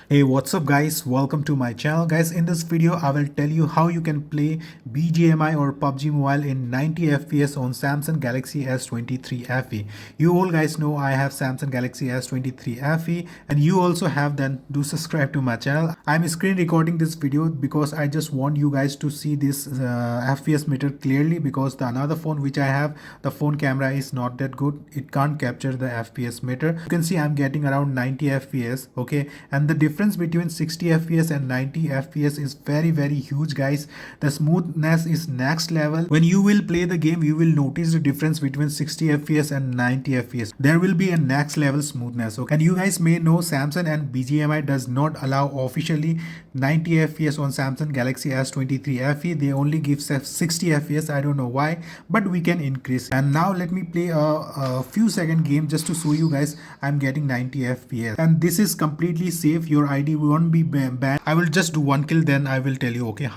Hey, what's up guys? Welcome to my channel. Guys, in this video I will tell you how you can play Bgmi or PUBG Mobile in 90 FPS on Samsung Galaxy S23 FE. You all guys know I have Samsung Galaxy S23 FE and you also have, then do subscribe to my channel. I'm screen recording this video because I just want you guys to see this FPS meter clearly, because the another phone which I have, the phone camera is not that good. It can't capture the FPS meter. You can see I'm getting around 90 FPS, okay, and the difference between 60 fps and 90 fps is very huge, guys. The smoothness is next level. When you will play the game, you will notice the difference between 60 fps and 90 fps. There will be a next level smoothness, okay. And you guys may know Samsung and Bgmi does not allow officially 90 fps on Samsung Galaxy S23 FE. They only give 60 fps. I don't know why, but we can increase. And now let me play a few second game just to show you guys I'm getting 90 fps, and this is completely safe. Your ID won't be banned. I will just do one kill, then I will tell you, okay.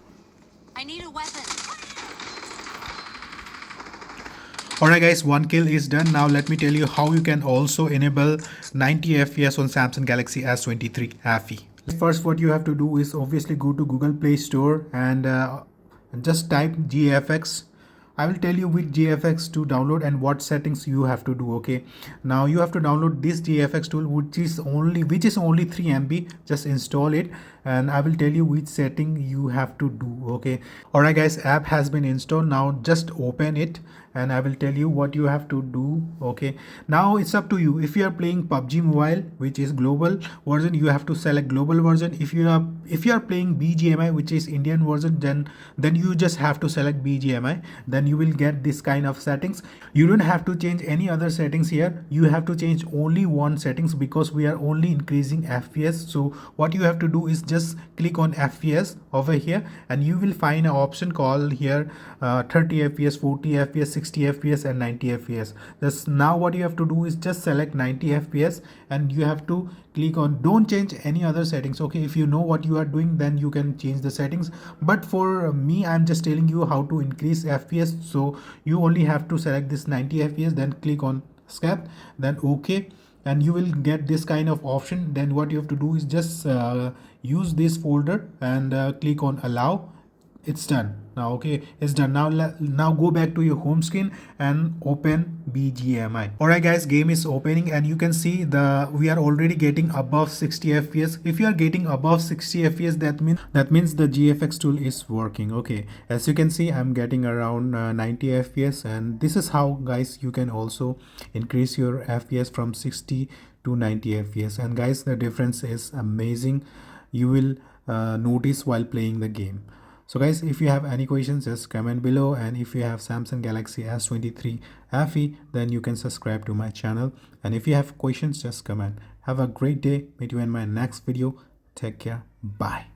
I need a weapon. Alright guys, one kill is done. Now let me tell you how you can also enable 90 fps on Samsung Galaxy S23 FE. First, what you have to do is obviously go to Google Play Store and just type GFX. I will tell you which GFX to download and what settings you have to do, okay. Now you have to download this GFX tool, which is only 3 MB. Just install it and I will tell you which setting you have to do, okay. Alright guys, app has been installed. Now just open it and I will tell you what you have to do, okay. Now it's up to you. If you are playing PUBG Mobile, which is global version, you have to select global version. If you are playing Bgmi, which is Indian version, then you just have to select Bgmi. Then you will get this kind of settings. You don't have to change any other settings here. You have to change only one settings because we are only increasing FPS. So what you have to do is just click on FPS over here and you will find an option called here 30 fps, 40 fps, 60 fps and 90 fps. Just now what you have to do is just select 90 fps and you have to click on, don't change any other settings, okay. If you know what you are doing, then you can change the settings, but for me I'm just telling you how to increase fps. So you only have to select this 90 fps, then click on escape, then okay, and you will get this kind of option. Then what you have to do is just use this folder and click on allow. It's done now, okay. It's done. Now go back to your home screen and open Bgmi. Alright guys, game is opening and you can see we are already getting above 60 fps. If you are getting above 60 fps, that means the GFX tool is working, okay. As you can see, I'm getting around 90 fps, and this is how guys you can also increase your fps from 60 to 90 fps. And guys, the difference is amazing. You will notice while playing the game. So guys, if you have any questions, just comment below, and if you have Samsung Galaxy S23 FE, then you can subscribe to my channel, and if you have questions, just comment. Have a great day. Meet you in my next video. Take care. Bye.